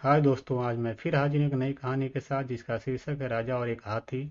हाय दोस्तों, आज मैं फिर हाजिर हूं एक नई कहानी के साथ जिसका शीर्षक है राजा और एक हाथी।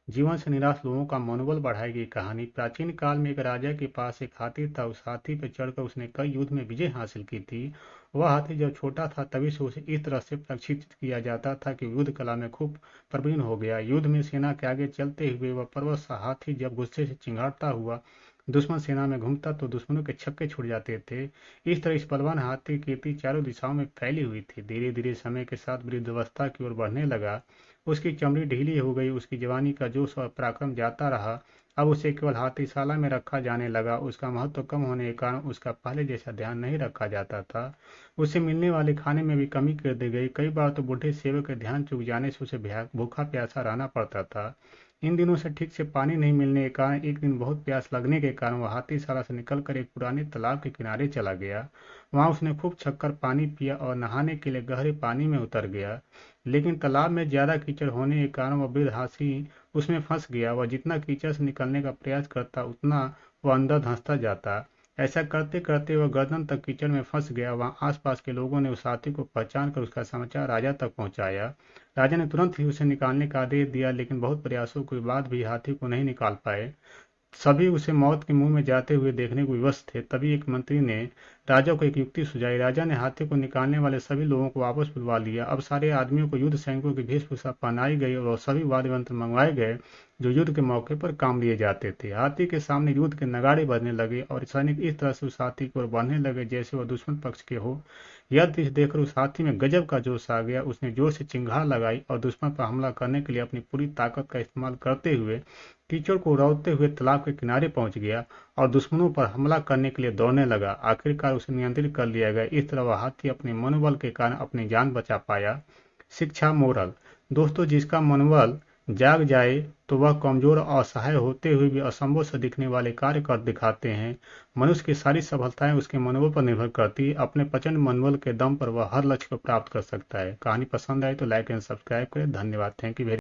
जीवन से निराश लोगों का मनोबल बढ़ाएगी कहानी। प्राचीन काल में एक राजा के पास एक हाथी था। उस हाथी पर चढ़कर उसने कई युद्ध में विजय हासिल की थी। वह हाथी जब छोटा था तभी से उसे इस तरह से प्रशिक्षित किया जाता था कि युद्ध कला में खूब प्रवीण हो गया। युद्ध में सेना के आगे चलते हुए वह पर्वत सा हाथी जब गुस्से से चिंगारता हुआ दुश्मन सेना में घूमता तो दुश्मनों के छक्के छुड़ जाते थे। इस तरह इस बलवान हाथी की कीर्ति चारों दिशाओं में फैली हुई थी। धीरे धीरे समय के साथ वृद्धावस्था की ओर बढ़ने लगा। उसकी चमड़ी ढीली हो गई, उसकी जवानी का जोश और पराक्रम जाता रहा। अब उसे केवल हाथीशाला में रखा जाने लगा। उसका महत्व कम होने के कारण उसका पहले जैसा ध्यान नहीं रखा जाता था। उसे मिलने वाले खाने में भी कमी कर दी गई। कई बार तो बूढ़े सेवक के ध्यान चूक जाने से उसे भूखा प्यासा रहना पड़ता था। इन दिनों से ठीक से पानी नहीं मिलने के कारण एक दिन बहुत प्यास लगने के कारण वह हाथीशाला से निकलकर एक पुराने तालाब के किनारे चला गया। वहां उसने खूब छक्कर पानी पिया और नहाने के लिए गहरे पानी में उतर गया। लेकिन तालाब में ज्यादा कीचड़ होने के कारण वह वृद्ध हाथी उसमें फंस गया। वह जितना कीचड़ से निकलने का प्रयास करता उतना वह अंदर धंसता जाता। ऐसा करते करते वह गर्दन तक कीचड़ में फंस गया। वहां आसपास के लोगों ने उस हाथी को पहचान कर उसका समाचार राजा तक पहुंचाया। राजा ने तुरंत ही उसे निकालने का आदेश दिया, लेकिन बहुत प्रयासों के बाद भी हाथी को नहीं निकाल पाए। सभी उसे मौत के मुंह में जाते हुए देखने को विवश थे। तभी एक मंत्री ने राजा को एक युक्ति सुझाई। राजा ने हाथी को निकालने वाले सभी लोगों को वापस बुलवा लिया। अब सारे आदमियों को युद्ध सैनिकों की वेशभूषा पहनाई गई और सभी वाद्य यंत्र मंगवाए गए जो युद्ध के मौके पर काम लिए जाते थे। हाथी के सामने युद्ध के नगाड़े बजने लगे और सैनिक इस तरह से उस हाथी की ओर बढ़ने लगे जैसे वह दुश्मन पक्ष के हो। यह दृश्य देखकर उस हाथी में गजब का जोश आ गया। उसने जोर से चिंगार लगाई और दुश्मन पर हमला करने के लिए अपनी पूरी ताकत का इस्तेमाल करते हुए कीचड़ को उड़ाते हुए तालाब के किनारे पहुंच गया और दुश्मनों पर हमला करने के लिए दौड़ने लगा। आखिरकार उसे नियंत्रित कर लिया गया। इस तरह वह हाथी अपने मनोबल के कारण अपनी जान बचा पाया। शिक्षा मोरल। दोस्तों, जिसका मनोबल जाग जाए तो वह कमजोर और असहाय होते हुए भी असंभव से दिखने वाले कार्य कर दिखाते हैं। मनुष्य की सारी सफलताएं उसके मनोबल पर निर्भर करती है। अपने प्रचंड मनोबल के दम पर वह हर लक्ष्य को प्राप्त कर सकता है। कहानी पसंद आए तो लाइक एंड सब्सक्राइब करें। धन्यवाद। Thank you very